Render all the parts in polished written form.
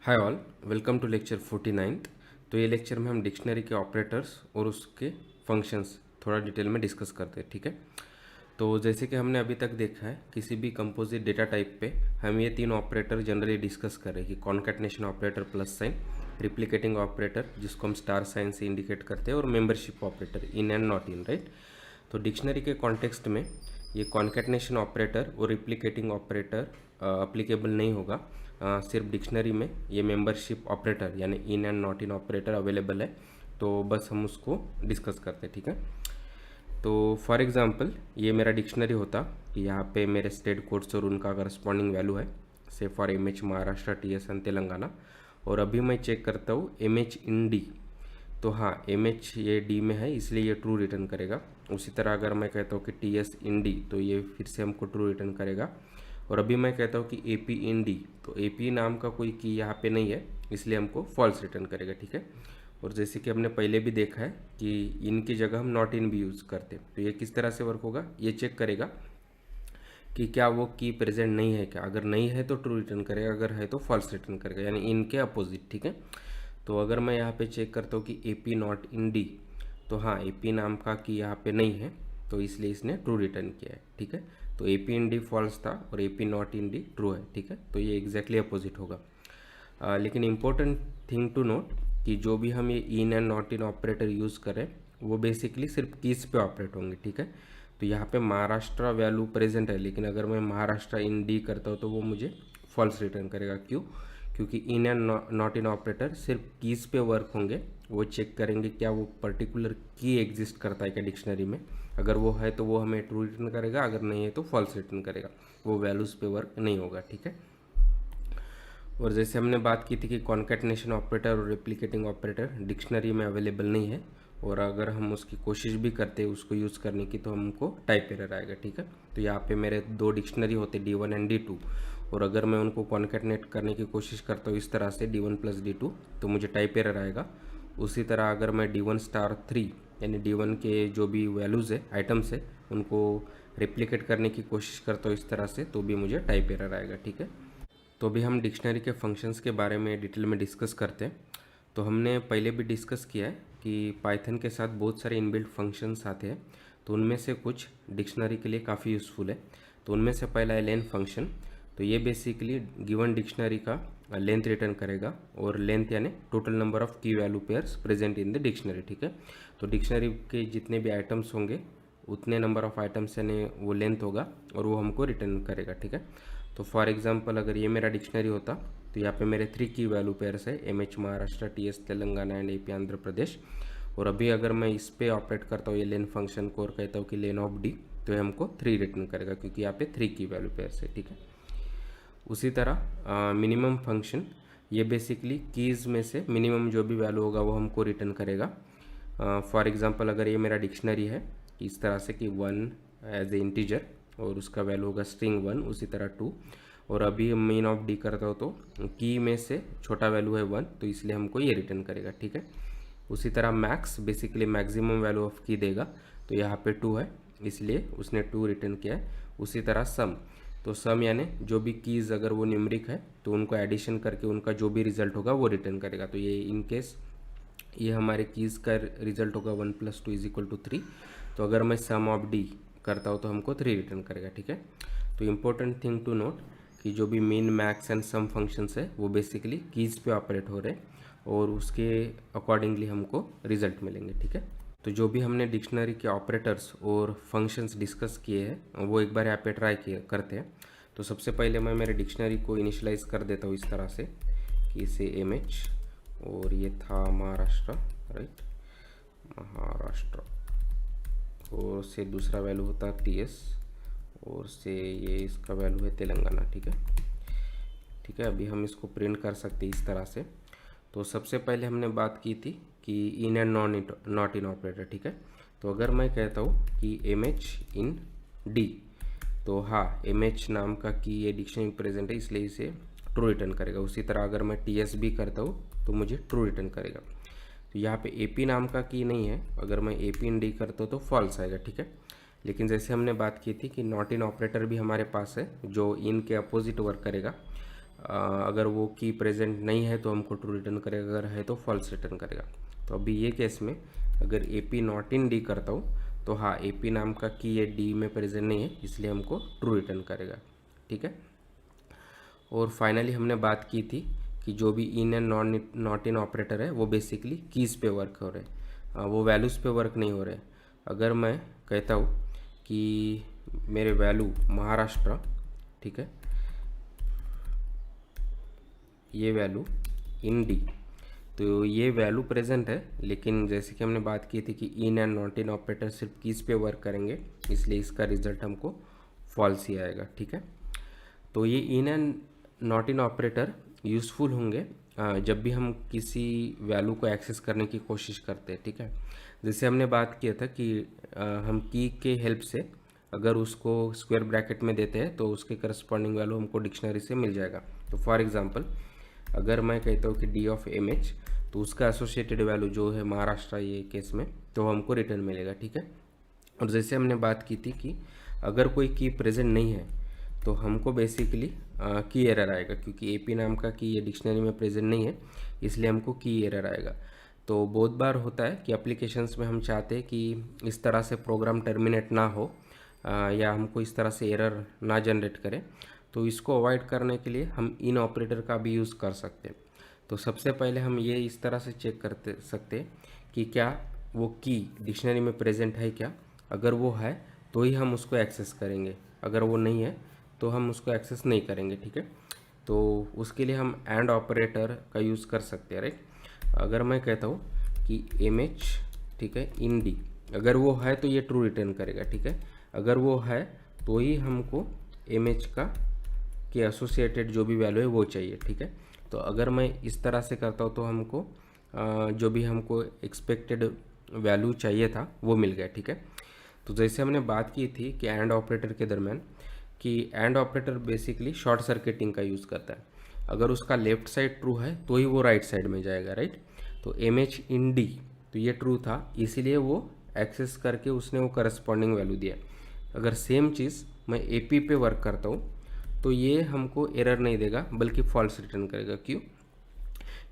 Hi all, welcome to lecture 49। तो ये lecture में हम डिक्शनरी के ऑपरेटर्स और उसके फंक्शंस थोड़ा डिटेल में डिस्कस करते हैं। ठीक है, तो जैसे कि हमने अभी तक देखा है, किसी भी कंपोजिट डेटा टाइप पे हम ये तीन ऑपरेटर जनरली डिस्कस कर रहे हैं कि concatenation operator plus sign, replicating operator जिसको हम स्टार साइन से इंडिकेट करते हैं, और membership operator in and not in, right. तो डिक्शनरी के कॉन्टेक्स्ट में ये कॉन्कैटिनेशन ऑपरेटर और रिप्लिकेटिंग ऑपरेटर अप्लीकेबल नहीं होगा। सिर्फ डिक्शनरी में ये मेंबरशिप ऑपरेटर यानी in and not in operator available है, तो बस हम उसको डिस्कस करते हैं। ठीक है, तो फॉर एग्जांपल ये मेरा डिक्शनरी होता कि यहाँ पे मेरे स्टेट कोड्स और उनका करस्पॉन्डिंग वैल्यू है, से for M H Maharashtra, T S and Telangana. और अभी मैं चेक करता हूँ एम एच इन डी, तो हाँ एम एच ये डी में है इसलिए ये ट्रू रिटर्न करेगा। उसी तरह अगर मैं कहता हूँ कि टी एस इन डी, तो ये फिर से हमको ट्रू रिटर्न करेगा। और अभी मैं कहता हूँ कि ए पी इन डी, तो ए पी नाम का कोई की यहाँ पे नहीं है इसलिए हमको फॉल्स रिटर्न करेगा। ठीक है, और जैसे कि हमने पहले भी देखा है कि इनकी जगह हम नॉट इन भी यूज़ करते हैं, तो ये किस तरह से वर्क होगा, ये चेक करेगा कि क्या वो की प्रेजेंट नहीं है क्या। अगर नहीं है तो ट्रू रिटर्न करेगा, अगर है तो फॉल्स रिटर्न करेगा, यानी इनके अपोजिट। ठीक है, तो अगर मैं यहाँ पे चेक करता हूँ कि ए पी नॉट इन डी, तो हाँ ए पी नाम का की यहाँ पे नहीं है, तो इसलिए इसने ट्रू रिटर्न किया है। ठीक है, तो A P in D false था और A P not in D true है। ठीक है, तो ये एग्जैक्टली अपोजिट होगा। लेकिन इम्पोर्टेंट थिंग टू नोट कि जो भी हम ये in and not in operator use करें वो बेसिकली सिर्फ कीज पे ऑपरेट होंगे। ठीक है, तो यहाँ पे महाराष्ट्र वैल्यू प्रेजेंट है, लेकिन अगर मैं महाराष्ट्र इन डी करता हूँ तो वो मुझे फॉल्स रिटर्न करेगा। क्यों? क्योंकि in and not in operator सिर्फ कीज पे वर्क होंगे, वो चेक करेंगे क्या वो पर्टिकुलर की एग्जिस्ट करता है क्या डिक्शनरी में। अगर वो है तो वो हमें ट्रू रिटर्न करेगा, अगर नहीं है तो फॉल्स रिटर्न करेगा, वो वैल्यूज़ पे वर्क नहीं होगा। ठीक है, और जैसे हमने बात की थी कि कॉन्कैटिनेशन ऑपरेटर और रेप्लिकेटिंग ऑपरेटर डिक्शनरी में अवेलेबल नहीं है, और अगर हम उसकी कोशिश भी करते हैं उसको यूज़ करने की तो हमको टाइप एरर आएगा। ठीक है, तो यहाँ पे मेरे दो डिक्शनरी होते D1 एंड D2, और अगर मैं उनको कॉन्कैटिनेट करने की कोशिश करता हूँ इस तरह से D1 प्लस D2, तो मुझे टाइप एरर आएगा। उसी तरह अगर मैं D1 स्टार 3 यानी D1 के जो भी वैल्यूज़ है, आइटम्स है, उनको रेप्लिकेट करने की कोशिश करता हूँ इस तरह से, तो भी मुझे टाइप एरर आएगा। ठीक है, तो अभी हम डिक्शनरी के फंक्शंस के बारे में डिटेल में डिस्कस करते हैं। तो हमने पहले भी डिस्कस किया है कि पाइथन के साथ बहुत सारे इनबिल्ट फंक्शंस आते हैं, तो उनमें से कुछ डिक्शनरी के लिए काफ़ी यूज़फुल है। तो उनमें से पहला है लेंथ फंक्शन। तो ये बेसिकली गिवन डिक्शनरी का लेंथ रिटर्न करेगा, और लेंथ यानी टोटल नंबर ऑफ की value pairs present in the dictionary. ठीक है, तो डिक्शनरी के जितने भी आइटम्स होंगे उतने नंबर ऑफ आइटम्स यानी वो लेंथ होगा, और वो हमको रिटर्न करेगा। ठीक है, तो फॉर एग्जांपल अगर ये मेरा डिक्शनरी होता तो यहाँ पे मेरे 3 की वैल्यू पेयर्स है, M H Maharashtra, T S Telangana and A P Andhra Pradesh. और अभी अगर मैं इस पे ऑपरेट करता हूँ ये लेन फंक्शन को और कहता हूँ कि लेन ऑफ डी, तो ये हमको 3 रिटर्न करेगा क्योंकि यहाँ पे 3 की वैल्यू पेयर्स है। ठीक है, उसी तरह मिनिमम फंक्शन, ये बेसिकली कीज़ में से मिनिमम जो भी वैल्यू होगा वो हमको रिटर्न करेगा। फॉर एग्जांपल अगर ये मेरा डिक्शनरी है इस तरह से कि 1 एज ए इंटीजर और उसका वैल्यू होगा स्ट्रिंग 1, उसी तरह 2, और अभी मेन ऑफ डी करता हो तो की में से छोटा वैल्यू है 1, तो इसलिए हमको ये रिटर्न करेगा। ठीक है, उसी तरह max basically maximum value of की देगा, तो यहाँ पे 2 है इसलिए उसने 2 रिटर्न किया है। उसी तरह सम, तो सम यानी जो भी कीज़ अगर वो न्यूमरिक है तो उनको एडिशन करके उनका जो भी रिजल्ट होगा वो रिटर्न करेगा। तो ये इन केस ये हमारे कीज़ का रिजल्ट होगा 1 + 2 = 3, तो अगर मैं सम ऑफ डी करता हूँ तो हमको 3 रिटर्न करेगा। ठीक है, तो इम्पोर्टेंट थिंग टू नोट कि जो भी mean max and sum functions है वो बेसिकली कीज़ पे ऑपरेट हो रहे हैं, और उसके अकॉर्डिंगली हमको रिजल्ट मिलेंगे। ठीक है, तो जो भी हमने डिक्शनरी के ऑपरेटर्स और फंक्शंस डिस्कस किए हैं वो एक बार यहाँ पे ट्राई करते हैं। तो सबसे पहले मैं मेरे डिक्शनरी को इनिशलाइज कर देता हूँ इस तरह से कि इसे एम एच, और ये था महाराष्ट्र, राइट, महाराष्ट्र, और से दूसरा वैल्यू होता टी एस, और से ये इसका वैल्यू है तेलंगाना। ठीक है, ठीक है, अभी हम इसको प्रिंट कर सकते हैं इस तरह से। तो सबसे पहले हमने बात की थी कि in and not in operator. ठीक है, तो अगर मैं कहता हूँ कि एम एच इन डी, तो हाँ एम एच नाम का की ये डिक्शनरी प्रेजेंट है इसलिए इसे ट्रू रिटर्न करेगा। उसी तरह अगर मैं टी एस भी करता हूँ तो मुझे ट्रू रिटर्न करेगा। तो यहाँ पे ए पी नाम का की नहीं है, अगर मैं ए पी इन डी करता हूँ तो फॉल्स आएगा। ठीक है, लेकिन जैसे हमने बात की थी कि नॉट इन ऑपरेटर भी हमारे पास है जो इन के अपोजिट वर्क करेगा। अगर वो की प्रेजेंट नहीं है तो हमको ट्रू रिटर्न करेगा, अगर है तो फॉल्स रिटर्न करेगा। तो अभी ये केस में अगर ए पी नॉट इन डी करता हूँ तो हाँ, ए पी नाम का की ये डी में प्रेजेंट नहीं है, इसलिए हमको ट्रू रिटर्न करेगा, ठीक है। और फाइनली हमने बात की थी कि जो भी in and not in operator है वो बेसिकली कीज़ पे वर्क हो रहे हैं, वो वैल्यूज़ पे वर्क नहीं हो रहे। अगर मैं कहता हूँ कि मेरे वैल्यू महाराष्ट्र, ठीक है, ये वैल्यू इन डी, तो ये वैल्यू प्रेजेंट है, लेकिन जैसे कि हमने बात की थी कि in and not in operator सिर्फ कीज़ पे वर्क करेंगे, इसलिए इसका रिजल्ट हमको फॉल्स ही आएगा, ठीक है। तो ये in and not in operator useful होंगे जब भी हम किसी वैल्यू को एक्सेस करने की कोशिश करते हैं, ठीक है। जैसे हमने बात किया था कि हम की के हेल्प से अगर उसको स्क्वायर ब्रैकेट में देते हैं तो उसके करस्पॉन्डिंग वैल्यू हमको डिक्शनरी से मिल जाएगा। तो फॉर एग्जांपल अगर मैं कहता हूँ कि डी ऑफ एम एच, तो उसका एसोसिएटेड वैल्यू जो है महाराष्ट्र ये केस में, तो हमको रिटर्न मिलेगा, ठीक है। और जैसे हमने बात की थी कि अगर कोई की प्रेजेंट नहीं है तो हमको बेसिकली की एरर आएगा, क्योंकि एपी नाम का की ये डिक्शनरी में प्रेजेंट नहीं है, इसलिए हमको की एरर आएगा। तो बहुत बार होता है कि एप्लीकेशंस में हम चाहते हैं कि इस तरह से प्रोग्राम टर्मिनेट ना हो या हमको इस तरह से एरर ना जनरेट करे, तो इसको अवॉइड करने के लिए हम इन ऑपरेटर का भी यूज़ कर सकते हैं। तो सबसे पहले हम ये इस तरह से चेक करते सकते हैं कि क्या वो की डिक्शनरी में प्रेजेंट है क्या, अगर वो है तो ही हम उसको एक्सेस करेंगे, अगर वो नहीं है तो हम उसको एक्सेस नहीं करेंगे, ठीक है। तो उसके लिए हम एंड ऑपरेटर का यूज़ कर सकते हैं, राइट। अगर मैं कहता हूँ कि एम एच, ठीक है, इन डी, अगर वो है तो ये ट्रू रिटर्न करेगा, ठीक है। अगर वो है तो ही हमको एम एच का के एसोसिएटेड जो भी वैल्यू है वो चाहिए, ठीक है। तो अगर मैं इस तरह से करता हूँ तो हमको जो भी हमको एक्सपेक्टेड वैल्यू चाहिए था वो मिल गया, ठीक है। तो जैसे हमने बात की थी कि एंड ऑपरेटर के दरम्यान कि and operator basically short circuiting का यूज़ करता है। अगर उसका लेफ्ट साइड ट्रू है तो ही वो राइट साइड में जाएगा, राइट। तो एम एच इन डी, तो ये ट्रू था, इसीलिए वो एक्सेस करके उसने वो करस्पॉन्डिंग वैल्यू दिया। अगर सेम चीज़ मैं ए पी पे वर्क करता हूँ तो ये हमको एरर नहीं देगा बल्कि फॉल्स रिटर्न करेगा। क्यों?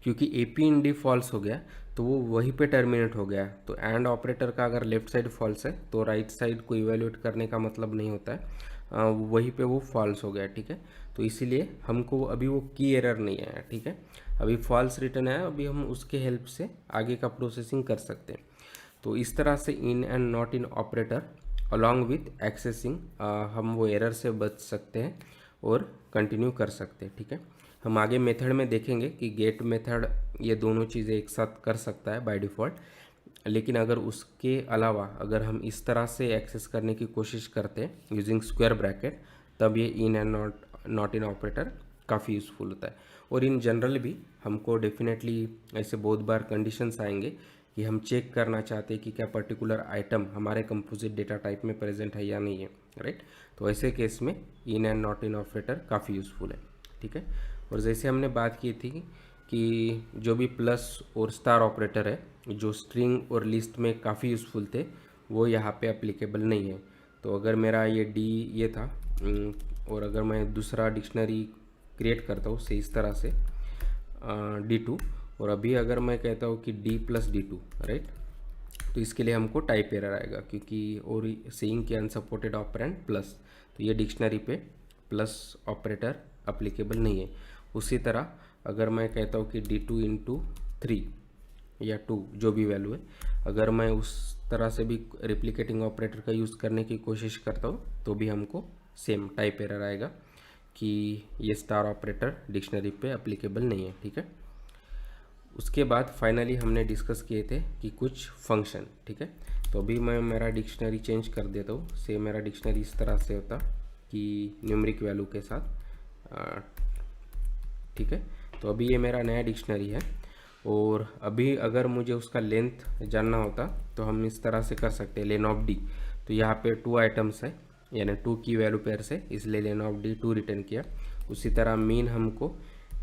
क्योंकि A P in D false हो गया तो वो वहीं पे टर्मिनेट हो गया। तो एंड ऑपरेटर का अगर लेफ्ट साइड फॉल्स है तो राइट साइड को इवेल्यूएट करने का मतलब नहीं होता है, वहीं पे वो फॉल्स हो गया, ठीक है। तो इसीलिए हमको अभी वो की एरर नहीं आया, ठीक है, अभी फॉल्स रिटर्न आया, अभी हम उसके हेल्प से आगे का प्रोसेसिंग कर सकते हैं। तो इस तरह से in and not in operator along with accessing हम वो एरर से बच सकते हैं और कंटिन्यू कर सकते हैं, ठीक है। हम आगे मेथड में देखेंगे कि गेट मेथड ये दोनों चीज़ें एक साथ कर सकता है बाय डिफ़ॉल्ट, लेकिन अगर उसके अलावा अगर हम इस तरह से एक्सेस करने की कोशिश करते हैं यूजिंग स्क्वायर ब्रैकेट, तब ये in and not in operator काफ़ी यूज़फुल होता है। और इन जनरल भी हमको डेफिनेटली ऐसे बहुत बार कंडीशंस आएंगे कि हम चेक करना चाहते हैं कि क्या पर्टिकुलर आइटम हमारे कंपोजिट डेटा टाइप में प्रेजेंट है या नहीं है, राइट। तो ऐसे केस में in and not in operator काफ़ी यूज़फुल है, ठीक है। और जैसे हमने बात की थी कि जो भी प्लस और स्टार ऑपरेटर है जो स्ट्रिंग और लिस्ट में काफ़ी यूज़फुल थे, वो यहाँ पे एप्लीकेबल नहीं है। तो अगर मेरा ये डी ये था और अगर मैं दूसरा डिक्शनरी क्रिएट करता हूँ से इस तरह से D2, और अभी अगर मैं कहता हूँ कि D प्लस D2, राइट, तो इसके लिए हमको टाइप एरर आएगा क्योंकि और सेइंग कि अनसपोर्टेड ऑपरेंड प्लस, तो ये डिक्शनरी पे प्लस ऑपरेटर अप्लीकेबल नहीं है। उसी तरह अगर मैं कहता हूँ कि D2 इंटू 3 या 2 जो भी वैल्यू है, अगर मैं उस तरह से भी रिप्लिकेटिंग ऑपरेटर का यूज़ करने की कोशिश करता हूँ तो भी हमको सेम टाइप एरर आएगा कि ये स्टार ऑपरेटर डिक्शनरी पे अप्लीकेबल नहीं है, ठीक है। उसके बाद फाइनली हमने डिस्कस किए थे कि कुछ फंक्शन, ठीक है। तो अभी मैं मेरा डिक्शनरी चेंज कर देता हूँ, से मेरा डिक्शनरी इस तरह से होता कि न्यूमेरिक वैल्यू के साथ, ठीक है। तो अभी ये मेरा नया डिक्शनरी है और अभी अगर मुझे उसका लेंथ जानना होता तो हम इस तरह से कर सकते हैं, लेन ऑफ डी। तो यहाँ पे 2 आइटम्स है यानी 2 की वैल्यू पेयर से, इसलिए लेन ऑफ डी 2 रिटर्न किया। उसी तरह मीन हमको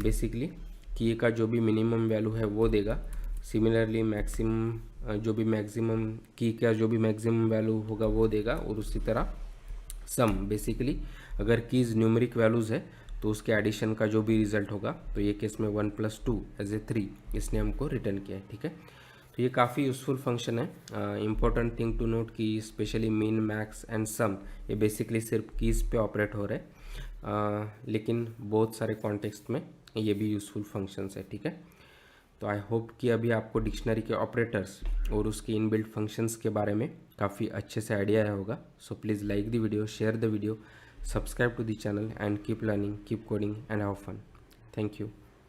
बेसिकली की का जो भी मिनिमम वैल्यू है वो देगा। सिमिलरली मैक्सिमम जो भी मैक्सिमम की का जो भी मैक्सिमम वैल्यू होगा वो देगा। और उसी तरह सम बेसिकली अगर कीज़ न्यूमेरिक वैल्यूज़ है तो उसके एडिशन का जो भी रिजल्ट होगा, तो ये केस में 1 + 2 एज ए 3 इसने हमको रिटर्न किया है, ठीक है। तो ये काफ़ी यूज़फुल फंक्शन है। इम्पोर्टेंट थिंग टू नोट कि specially mean, max and sum ये बेसिकली सिर्फ कीज़ पे ऑपरेट हो रहे हैं, लेकिन बहुत सारे कॉन्टेक्स्ट में ये भी यूज़फुल फंक्शंस है, ठीक है। तो आई होप कि अभी आपको डिक्शनरी के ऑपरेटर्स और उसके इनबिल्ट फंक्शंस के बारे में काफ़ी अच्छे से आइडिया आया होगा। So please like the video, share the video, subscribe to the channel and keep learning, keep coding and have fun. Thank you.